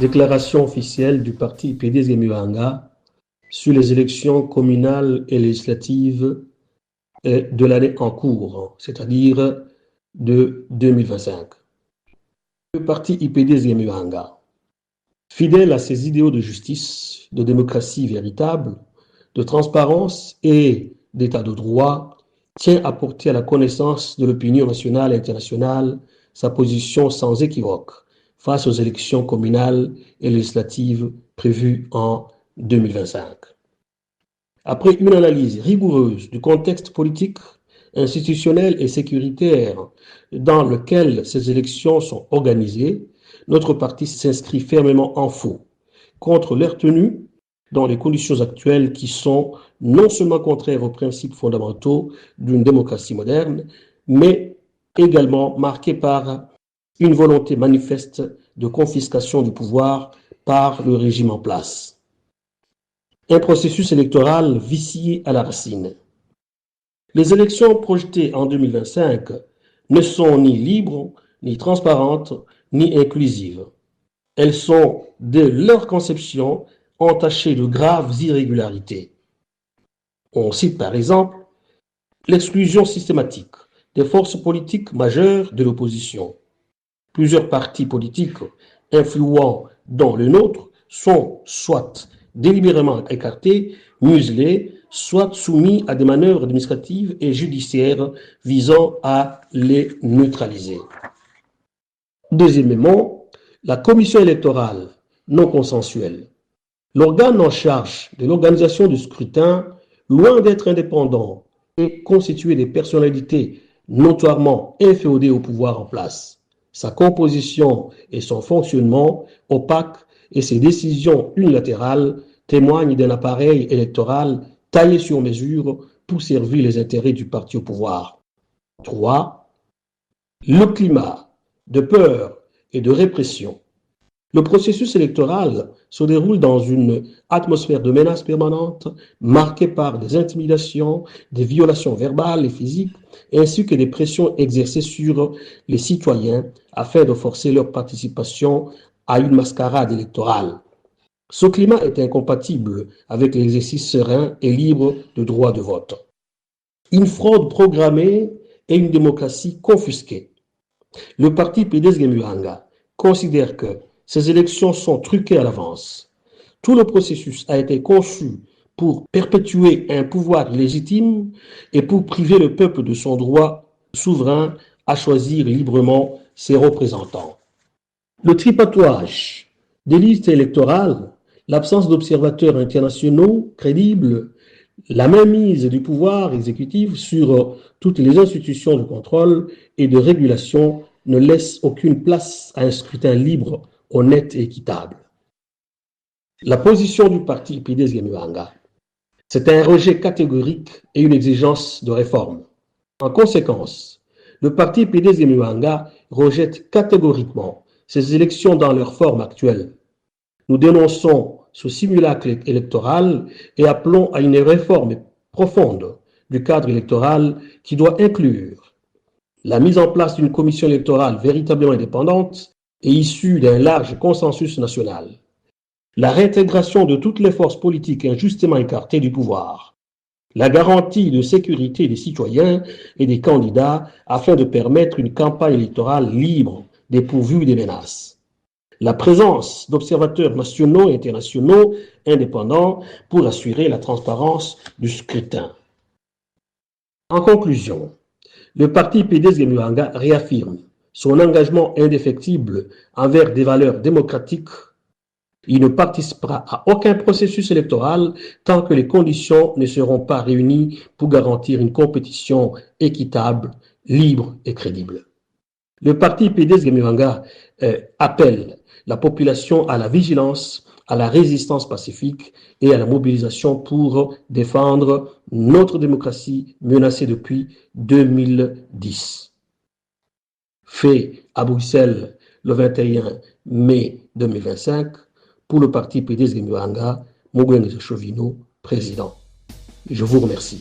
Déclaration officielle du parti PDS-Muanga sur les élections communales et législatives de l'année en cours, c'est-à-dire de 2025. Le parti IPDS-Muanga, fidèle à ses idéaux de justice, de démocratie véritable, de transparence et d'état de droit, tient à porter à la connaissance de l'opinion nationale et internationale sa position sans équivoque face aux élections communales et législatives prévues en 2025. Après une analyse rigoureuse du contexte politique, institutionnel et sécuritaire dans lequel ces élections sont organisées, notre parti s'inscrit fermement en faux contre leur tenue dans les conditions actuelles qui sont non seulement contraires aux principes fondamentaux d'une démocratie moderne, mais également marquées par une volonté manifeste de confiscation du pouvoir par le régime en place. Un processus électoral vicié à la racine. Les élections projetées en 2025 ne sont ni libres, ni transparentes, ni inclusives. Elles sont, dès leur conception, entachées de graves irrégularités. On cite par exemple l'exclusion systématique des forces politiques majeures de l'opposition. Plusieurs partis politiques influents dans le nôtre sont soit délibérément écartés, muselés, soit soumis à des manœuvres administratives et judiciaires visant à les neutraliser. Deuxièmement, la commission électorale non consensuelle. L'organe en charge de l'organisation du scrutin, loin d'être indépendant, est constitué de personnalités notoirement inféodées au pouvoir en place. Sa composition et son fonctionnement opaques et ses décisions unilatérales témoignent d'un appareil électoral taillé sur mesure pour servir les intérêts du parti au pouvoir. 3. Le climat de peur et de répression. Le processus électoral se déroule dans une atmosphère de menace permanente, marquée par des intimidations, des violations verbales et physiques, ainsi que des pressions exercées sur les citoyens afin de forcer leur participation à une mascarade électorale. Ce climat est incompatible avec l'exercice serein et libre de droit de vote. Une fraude programmée et une démocratie confisquée. Le parti PDS-Muanga considère que ces élections sont truquées à l'avance. Tout le processus a été conçu pour perpétuer un pouvoir légitime et pour priver le peuple de son droit souverain à choisir librement ses représentants. Le tripatouage des listes électorales, l'absence d'observateurs internationaux crédibles, la mainmise du pouvoir exécutif sur toutes les institutions de contrôle et de régulation ne laissent aucune place à un scrutin libre, honnête et équitable. La position du parti PDS-Muanga, c'est un rejet catégorique et une exigence de réforme. En conséquence, le parti PDS-Muanga rejette catégoriquement ces élections dans leur forme actuelle. Nous dénonçons ce simulacre électoral et appelons à une réforme profonde du cadre électoral qui doit inclure la mise en place d'une commission électorale véritablement indépendante et issue d'un large consensus national, la réintégration de toutes les forces politiques injustement écartées du pouvoir, la garantie de sécurité des citoyens et des candidats afin de permettre une campagne électorale libre, dépourvue des menaces, la présence d'observateurs nationaux et internationaux indépendants pour assurer la transparence du scrutin. En conclusion, le parti PDS-Muanga réaffirme son engagement indéfectible envers des valeurs démocratiques. Il ne participera à aucun processus électoral tant que les conditions ne seront pas réunies pour garantir une compétition équitable, libre et crédible. Le parti PDS-Muanga appelle la population à la vigilance, à la résistance pacifique et à la mobilisation pour défendre notre démocratie menacée depuis 2010. Fait à Bruxelles le 21 mai 2025 pour le parti PDS-Muanga, Mogwenge Chovino, président. Je vous remercie.